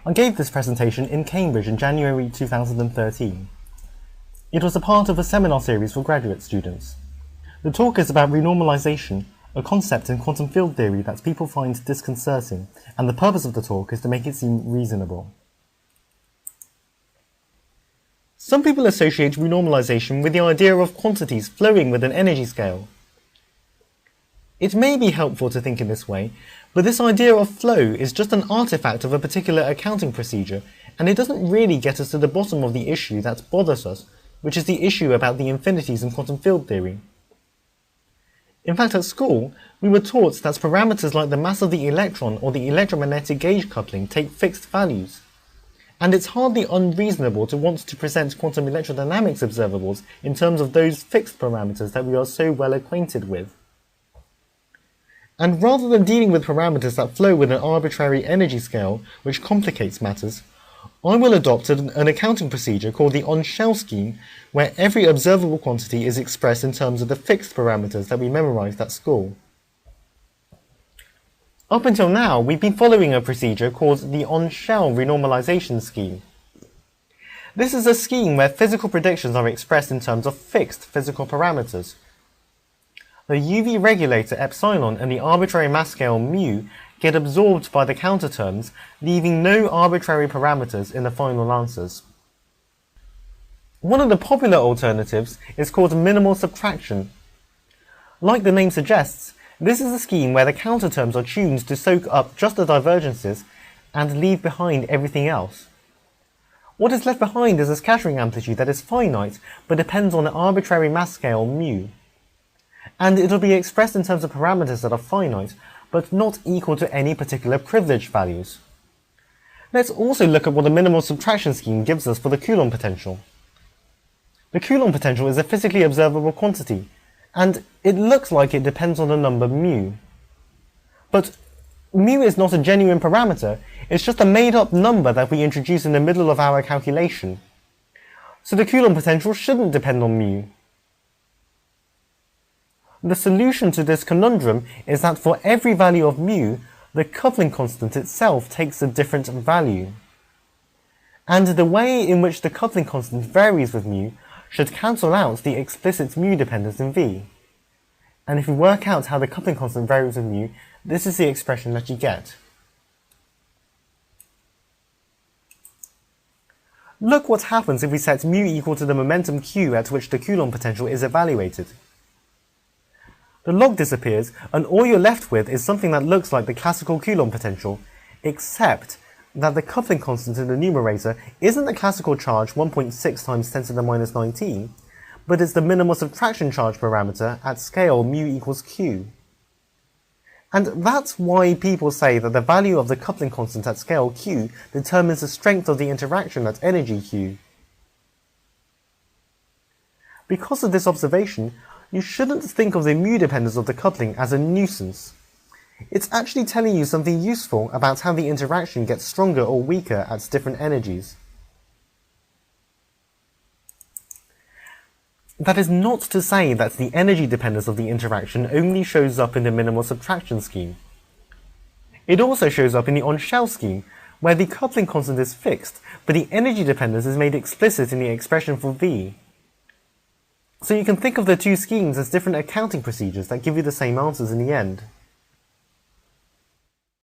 I gave this presentation in Cambridge in January 2013. It was a part of a seminar series for graduate students. The talk is about renormalization, a concept in quantum field theory that people find disconcerting, and the purpose of the talk is to make it seem reasonable. Some people associate renormalization with the idea of quantities flowing with an energy scale. It may be helpful to think in this way, but this idea of flow is just an artifact of a particular accounting procedure, and it doesn't really get us to the bottom of the issue that bothers us, which is the issue about the infinities in quantum field theory. In fact, at school, we were taught that parameters like the mass of the electron or the electromagnetic gauge coupling take fixed values. And it's hardly unreasonable to want to present quantum electrodynamics observables in terms of those fixed parameters that we are so well acquainted with. And rather than dealing with parameters that flow with an arbitrary energy scale, which complicates matters, I will adopt an accounting procedure called the on-shell scheme, where every observable quantity is expressed in terms of the fixed parameters that we memorized at school. Up until now, we've been following a procedure called the on-shell renormalization scheme. This is a scheme where physical predictions are expressed in terms of fixed physical parameters. The UV regulator epsilon and the arbitrary mass scale mu get absorbed by the counter terms, leaving no arbitrary parameters in the final answers. One of the popular alternatives is called minimal subtraction. Like the name suggests, this is a scheme where the counter terms are tuned to soak up just the divergences and leave behind everything else. What is left behind is a scattering amplitude that is finite but depends on the arbitrary mass scale mu. And it will be expressed in terms of parameters that are finite but not equal to any particular privilege values. Let's also look at what the minimal subtraction scheme gives us for the Coulomb potential. The Coulomb potential is a physically observable quantity, and it looks like it depends on the number mu. But mu is not a genuine parameter, it's just a made-up number that we introduce in the middle of our calculation. So the Coulomb potential shouldn't depend on mu. The solution to this conundrum is that for every value of mu, the coupling constant itself takes a different value. And the way in which the coupling constant varies with mu should cancel out the explicit mu dependence in V. And if we work out how the coupling constant varies with mu, this is the expression that you get. Look what happens if we set mu equal to the momentum q at which the Coulomb potential is evaluated. The log disappears, and all you're left with is something that looks like the classical Coulomb potential, except that the coupling constant in the numerator isn't the classical charge 1.6 times 10 to the minus 19, but it's the minimal subtraction charge parameter at scale mu equals q. And that's why people say that the value of the coupling constant at scale q determines the strength of the interaction at energy q. Because of this observation, you shouldn't think of the mu dependence of the coupling as a nuisance. It's actually telling you something useful about how the interaction gets stronger or weaker at different energies. That is not to say that the energy dependence of the interaction only shows up in the minimal subtraction scheme. It also shows up in the on-shell scheme, where the coupling constant is fixed, but the energy dependence is made explicit in the expression for V. So you can think of the two schemes as different accounting procedures that give you the same answers in the end.